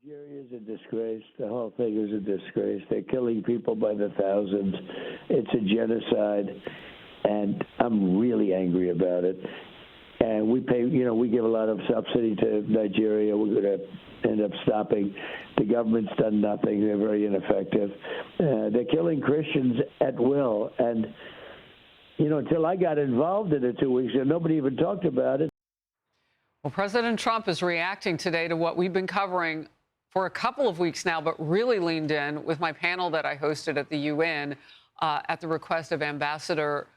Nigeria is a disgrace. The whole thing is a disgrace. They're killing people by the thousands. It's a genocide, and I'm really angry about it. And we pay, we give a lot of subsidy to Nigeria. We're going to end up stopping. The government's done nothing. They're very ineffective. They're killing Christians at will. And, until I got involved in it 2 weeks ago, nobody even talked about it. Well, President Trump is reacting today to what we've been covering for a couple of weeks now, but really leaned in with my panel that I hosted at the UN at the request of Ambassador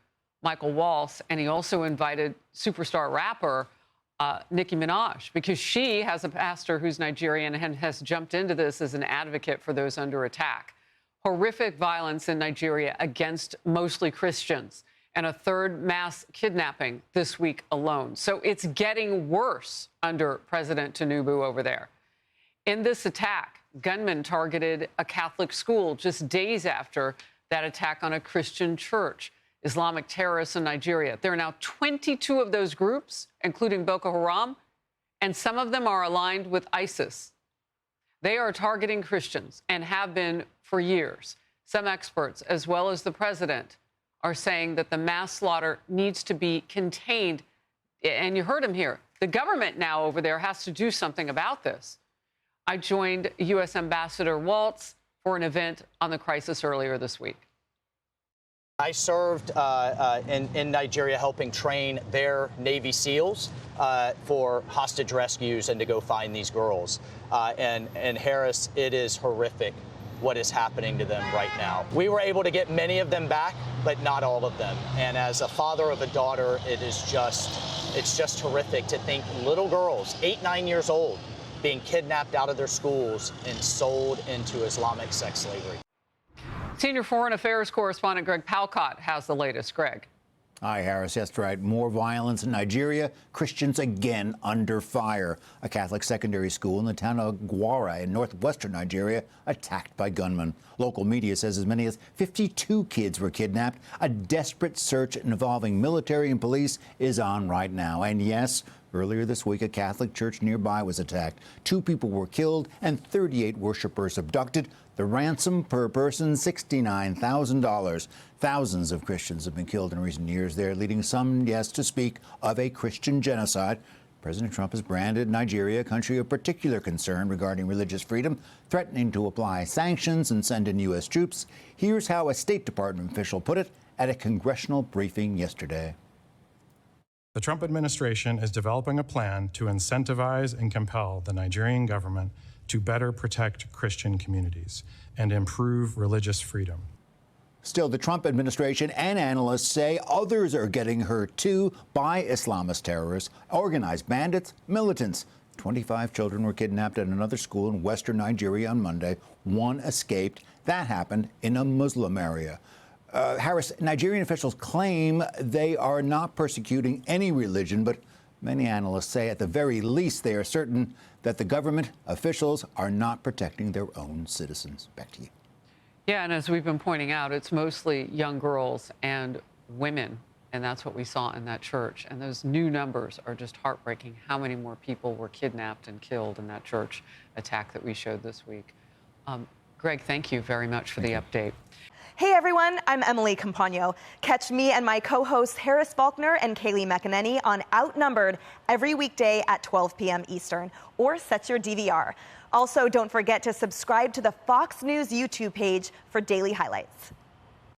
Michael Waltz. And he also invited superstar rapper Nicki Minaj, because she has a pastor who's Nigerian and has jumped into this as an advocate for those under attack. Horrific violence in Nigeria against mostly Christians, and a third mass kidnapping this week alone. So it's getting worse under President Tinubu over there. In this attack, gunmen targeted a Catholic school just days after that attack on a Christian church. Islamic terrorists in Nigeria. There are now 22 of those groups, including Boko Haram, and some of them are aligned with ISIS. They are targeting Christians and have been for years. Some experts, as well as the president, are saying that the mass slaughter needs to be contained. And you heard him here. The government now over there has to do something about this. I joined U.S. Ambassador Waltz for an event on the crisis earlier this week. I served in Nigeria helping train their Navy SEALs for hostage rescues and to go find these girls. And Harris, it is horrific what is happening to them right now. We were able to get many of them back, but not all of them. And as a father of a daughter, it's just horrific to think little girls, 8, 9 years old, being kidnapped out of their schools and sold into Islamic sex slavery. Senior Foreign Affairs correspondent Greg Palkot has the latest. Greg. Hi, Harris. That's right. More violence in Nigeria. Christians again under fire. A Catholic secondary school in the town of Gwara in northwestern Nigeria attacked by gunmen. Local media says as many as 52 kids were kidnapped. A desperate search involving military and police is on right now. And yes, earlier this week, a Catholic church nearby was attacked. 2 people were killed and 38 worshipers abducted. The ransom per person, $69,000. Thousands of Christians have been killed in recent years there, leading some, yes, to speak of a Christian genocide. President Trump has branded Nigeria a country of particular concern regarding religious freedom, threatening to apply sanctions and send in U.S. troops. Here's how a State Department official put it at a congressional briefing yesterday. The Trump administration is developing a plan to incentivize and compel the Nigerian government to better protect Christian communities and improve religious freedom. Still, the Trump administration and analysts say others are getting hurt, too, by Islamist terrorists, organized bandits, militants. 25 children were kidnapped at another school in western Nigeria on Monday. 1 escaped. That happened in a Muslim area. Harris, Nigerian officials claim they are not persecuting any religion, but many analysts say at the very least they are certain that the government officials are not protecting their own citizens. Back to you. Yeah, and as we've been pointing out, it's mostly young girls and women, and that's what we saw in that church. And those new numbers are just heartbreaking. How many more people were kidnapped and killed in that church attack that we showed this week? Greg, thank you very much for the update. Hey everyone, I'm Emily Campagno. Catch me and my co-hosts Harris Faulkner and Kaylee McEnany on Outnumbered every weekday at 12 p.m. Eastern, or set your DVR. Also, don't forget to subscribe to the Fox News YouTube page for daily highlights.